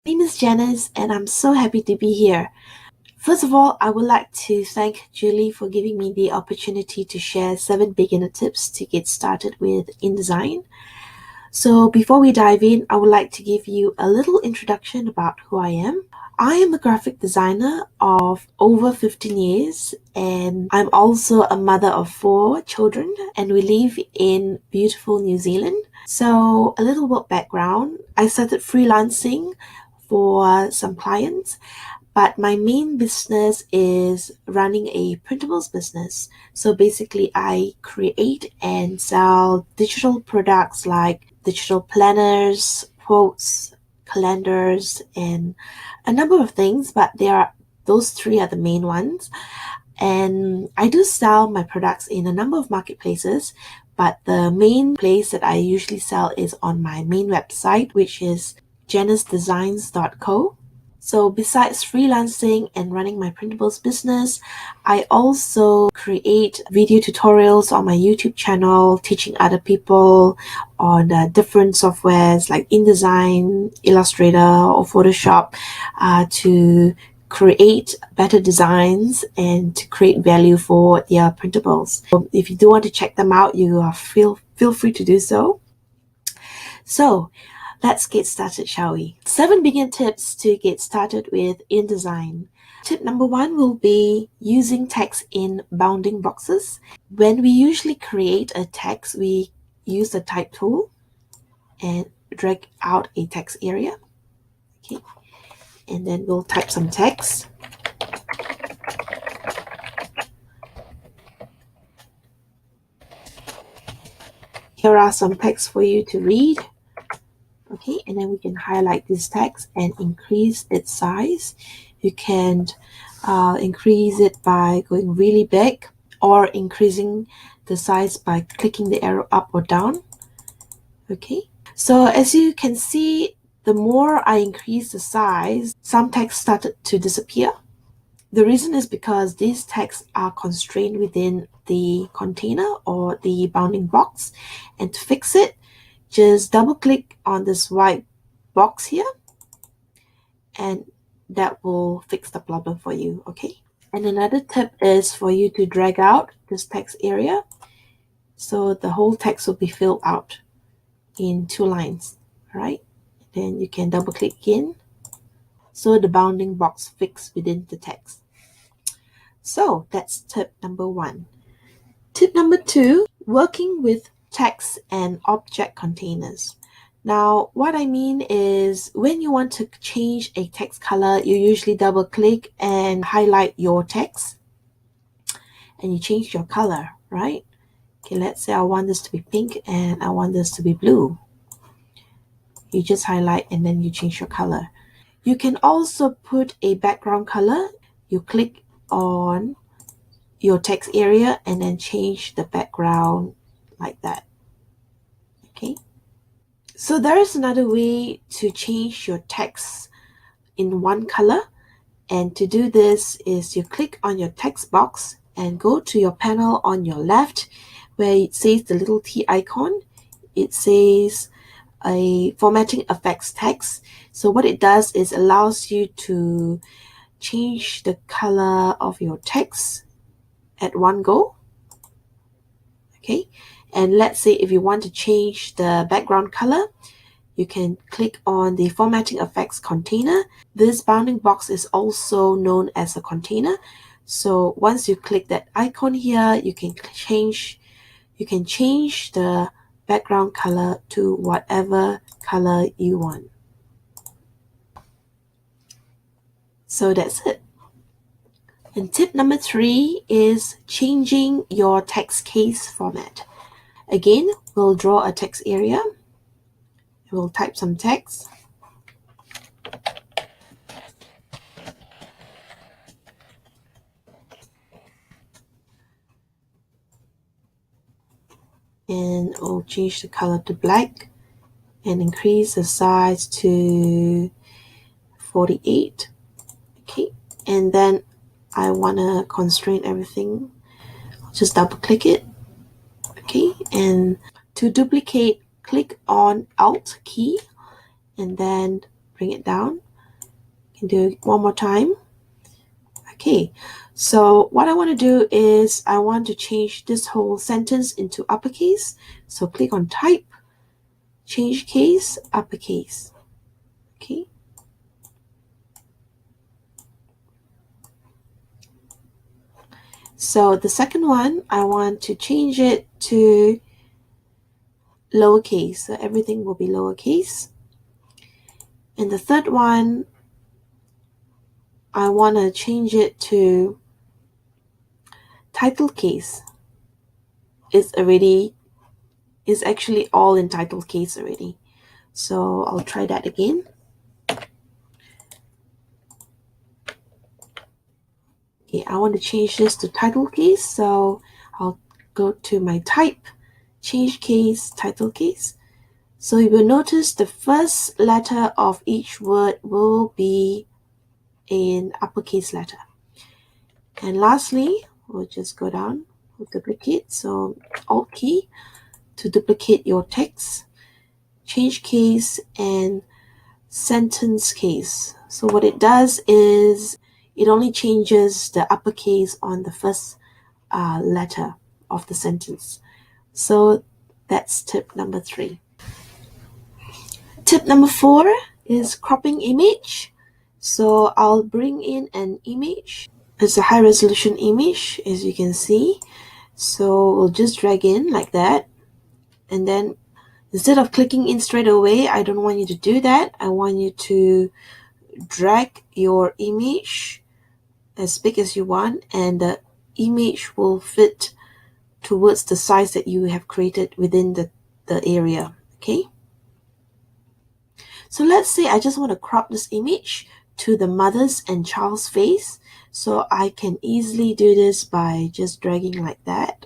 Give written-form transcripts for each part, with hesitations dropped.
My name is Janice and I'm so happy to be here. First of all, I would like to thank Julie for giving me the opportunity to share 7 beginner tips to get started with InDesign. So before we dive in, I would like to give you a little introduction about who I am. I am a graphic designer of over 15 years and I'm also a mother of 4 children and we live in beautiful New Zealand. So a little work background, I started freelancing for some clients, but my main business is running a printables business. So basically, I create and sell digital products like digital planners, quotes, calendars, and a number of things, but those 3 are the main ones. And I do sell my products in a number of marketplaces, but the main place that I usually sell is on my main website, which is janicedesigns.co. So besides freelancing and running my printables business, I also create video tutorials on my YouTube channel, teaching other people on different softwares like InDesign, Illustrator, or Photoshop to create better designs and to create value for their printables. So if you do want to check them out, feel free to do so. So let's get started, shall we? 7 beginner tips to get started with InDesign. Tip number 1 will be using text in bounding boxes. When we usually create a text, we use the type tool and drag out a text area. Okay, and then we'll type some text. Here are some text for you to read. Okay, and then we can highlight this text and increase its size. You can increase it by going really big or increasing the size by clicking the arrow up or down. Okay, so as you can see, the more I increase the size, some text started to disappear. The reason is because these texts are constrained within the container or the bounding box, and to fix it, just double click on this white box here and that will fix the problem for you. Okay, and another tip is for you to drag out this text area so the whole text will be filled out in 2 lines. All right, then you can double click in so the bounding box fits within the text. So that's tip number 1. Tip number 2, working with text and object containers. Now, what I mean is when you want to change a text color, you usually double click and highlight your text and you change your color, right? Okay, let's say I want this to be pink and I want this to be blue. You just highlight and then you change your color. You can also put a background color. You click on your text area and then change the background like that. Okay. So there is another way to change your text in one color. And to do this is you click on your text box and go to your panel on your left where it says the little T icon. It says a formatting effects text. So what it does is allows you to change the color of your text at one go. Okay, and let's say if you want to change the background color, you can click on the formatting effects container. This bounding box is also known as a container. So once you click that icon here, you can change the background color to whatever color you want. So that's it. And tip number 3 is changing your text case format. Again, we'll draw a text area. We'll type some text. And we'll change the color to black and increase the size to 48. Okay, and then I want to constrain everything. I'll just double click it. Okay, and to duplicate, click on Alt key and then bring it down. can do it one more time. Okay, so what I want to do is I want to change this whole sentence into uppercase. So click on type, change case, uppercase. Okay. So the second one, I want to change it to lowercase. So everything will be lowercase. And the third one, I want to change it to title case. It's actually all in title case already. So I'll try that again. Okay, I want to change this to title case. So I'll go to my type, change case, title case. So you will notice the first letter of each word will be in uppercase letter. And lastly, we'll just go down, we'll duplicate. So Alt key to duplicate your text, change case and sentence case. So what it does is it only changes the uppercase on the first letter of the sentence. So that's tip number 3. Tip number 4 is cropping image. So I'll bring in an image. It's a high resolution image, as you can see. So we'll just drag in like that. And then instead of clicking in straight away, I don't want you to do that. I want you to drag your image as big as you want, and the image will fit towards the size that you have created within the area. Okay. So let's say I just want to crop this image to the mother's and child's face. So I can easily do this by just dragging like that.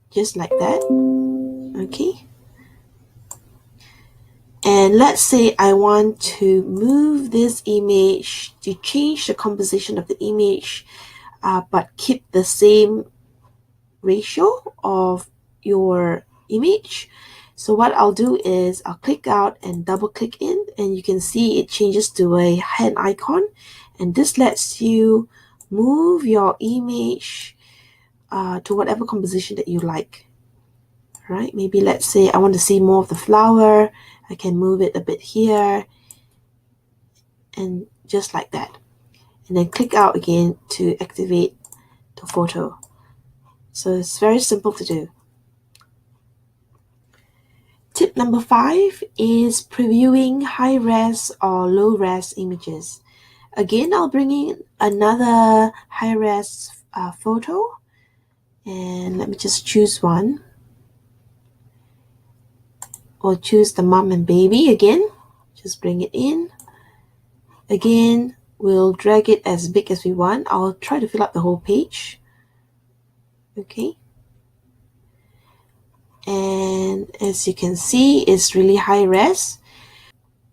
Just like that. Okay. And let's say I want to move this image, to change the composition of the image, but keep the same ratio of your image. So what I'll do is I'll click out and double click in, and you can see it changes to a hand icon, and this lets you move your image to whatever composition that you like. Right? Maybe let's say I want to see more of the flower. I can move it a bit here and just like that, and then click out again to activate the photo. So it's very simple to do. Tip number 5 is previewing high-res or low-res images. Again, I'll bring in another high-res photo, and let me just choose one. Or choose the mom and baby again. Just bring it in. Again, we'll drag it as big as we want. I'll try to fill up the whole page. Okay. And as you can see, it's really high res.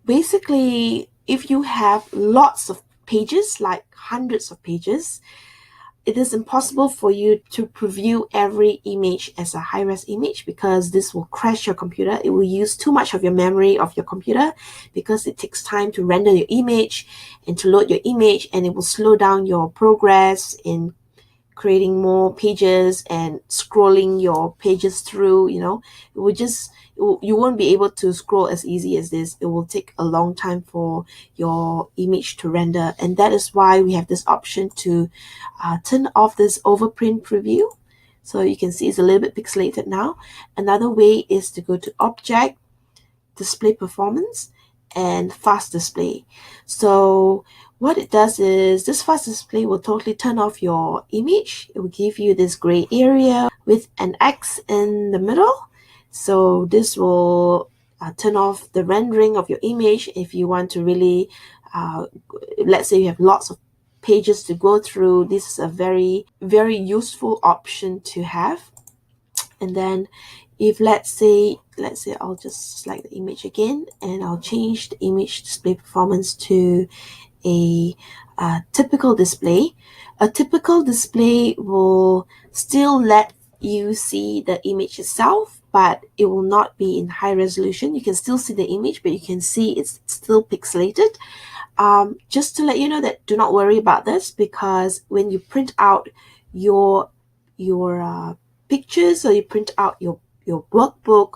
Basically, if you have lots of pages, like hundreds of pages, it is impossible for you to preview every image as a high-res image, because this will crash your computer. It will use too much of your memory of your computer, because it takes time to render your image and to load your image, and it will slow down your progress in creating more pages and scrolling your pages through. It will just, you won't be able to scroll as easy as this. It will take a long time for your image to render, and that is why we have this option to turn off this overprint preview. So you can see it's a little bit pixelated now. Another way is to go to Object, Display Performance, and Fast Display. So what it does is this fast display will totally turn off your image. It will give you this gray area with an X in the middle. So this will turn off the rendering of your image if you want to really, let's say you have lots of pages to go through. This is a very, very useful option to have. And then if let's say I'll just select the image again, and I'll change the image display performance to a typical display. A typical display will still let you see the image itself, but it will not be in high resolution. You can still see the image, but you can see it's still pixelated. Just to let you know that do not worry about this, because when you print out your pictures, or you print out your workbook,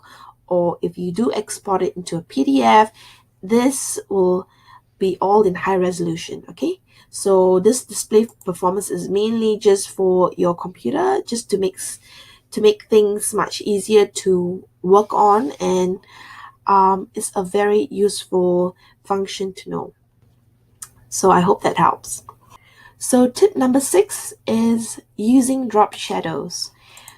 or if you do export it into a PDF, this will be all in high resolution. Okay, so this display performance is mainly just for your computer, just to make things much easier to work on, and it's a very useful function to know. So I hope that helps. So tip number 6 is using drop shadows.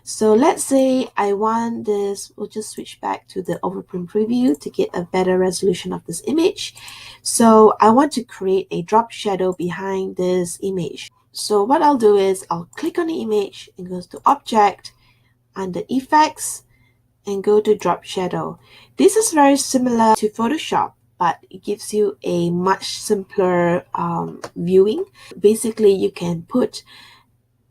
So let's say I want this, we'll just switch back to the overprint preview to get a better resolution of this image. So I want to create a drop shadow behind this image. So what I'll do is I'll click on the image and go to Object, under Effects, and go to Drop Shadow. This is very similar to Photoshop, but it gives you a much simpler viewing. Basically, you can put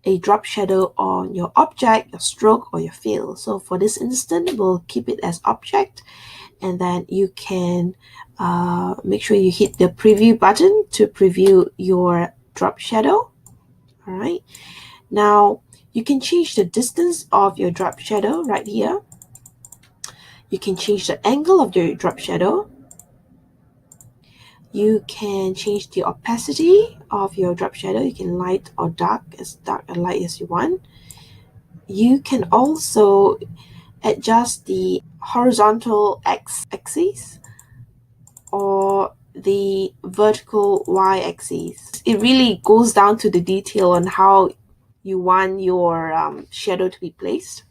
a drop shadow on your object, your stroke, or your fill. So for this instance, we'll keep it as object, and then you can make sure you hit the preview button to preview your drop shadow. All right. Now you can change the distance of your drop shadow right here. You can change the angle of your drop shadow. You can change the opacity of your drop shadow. You can light or dark or light as you want. You can also adjust the horizontal x-axis or the vertical y-axis. It really goes down to the detail on how you want your shadow to be placed.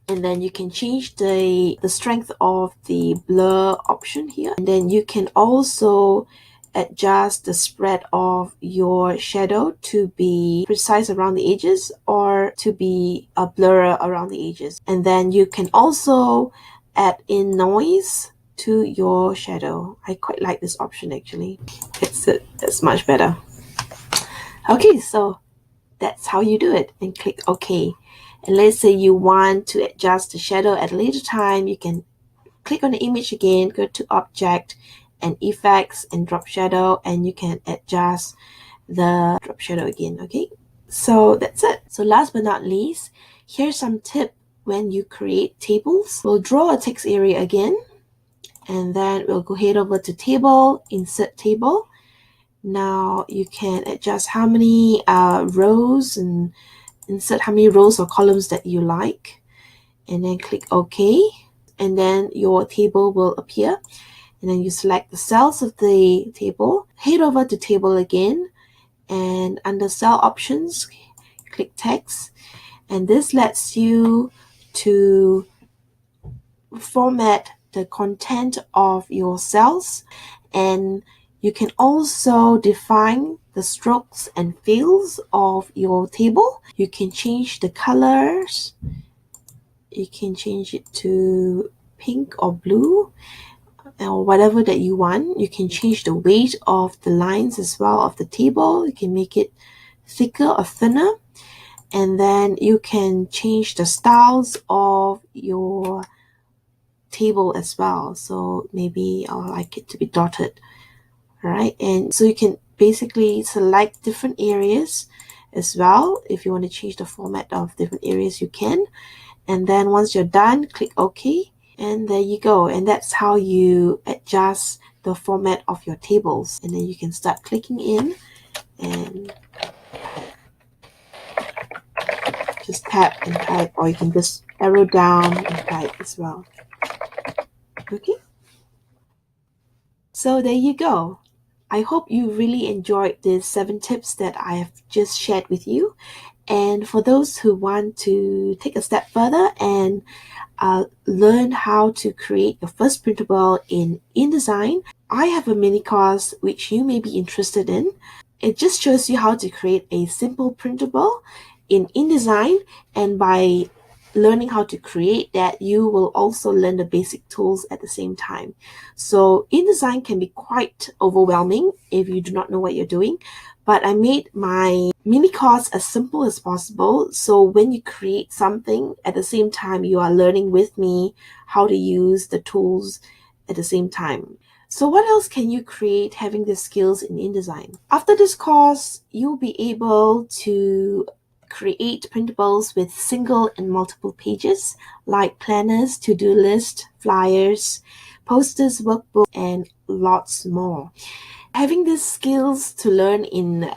And then you can change the strength of the blur option here. And then you can also adjust the spread of your shadow to be precise around the edges or to be a blur around the edges. And then you can also add in noise to your shadow. I quite like this option actually. It's much better. Okay, so that's how you do it, and click OK. And let's say you want to adjust the shadow at a later time, you can click on the image again, go to Object and Effects and Drop Shadow, and you can adjust the drop shadow again. Okay, so that's it. So last but not least, here's some tip when you create tables. We'll draw a text area again, and then we'll go head over to Table, Insert Table. Now you can adjust how many rows and insert how many rows or columns that you like, and then click OK, and then your table will appear. And then you select the cells of the table, head over to Table again, and under Cell Options, click Text, and this lets you to format the content of your cells, and you can also define the strokes and fills of your table. You can change the colors. You can change it to pink or blue or whatever that you want. You can change the weight of the lines as well of the table. You can make it thicker or thinner. And then you can change the styles of your table as well. So maybe I like it to be dotted. All right, and so you can basically select different areas as well. If you want to change the format of different areas, you can. And then once you're done, click OK, and there you go. And that's how you adjust the format of your tables. And then you can start clicking in and just tap and type, or you can just arrow down and type as well. Okay, so there you go. I hope you really enjoyed these 7 tips that I have just shared with you. And for those who want to take a step further and learn how to create your first printable in InDesign, I have a mini course which you may be interested in. It just shows you how to create a simple printable in InDesign, and by learning how to create that, you will also learn the basic tools at the same time. So InDesign can be quite overwhelming if you do not know what you're doing, But I made my mini course as simple as possible. So when you create something, at the same time, you are learning with me how to use the tools at the same time. So what else can you create having the skills in InDesign? After this course, you'll be able to create printables with single and multiple pages like planners, to-do list, flyers, posters, workbooks, and lots more. Having these skills to learn in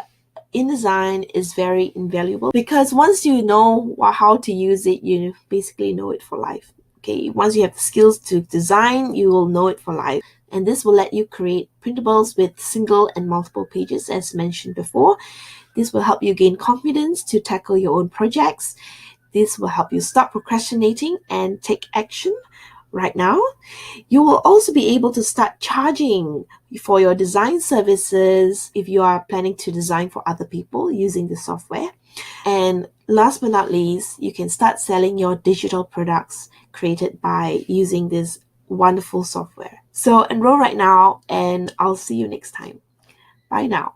InDesign is very invaluable because once you know how to use it, you basically know it for life. Okay, once you have the skills to design, you will know it for life. And this will let you create printables with single and multiple pages, as mentioned before. This will help you gain confidence to tackle your own projects. This will help you stop procrastinating and take action right now. You will also be able to start charging for your design services if you are planning to design for other people using the software. And last but not least, you can start selling your digital products created by using this wonderful software. So enroll right now, and I'll see you next time. Bye now.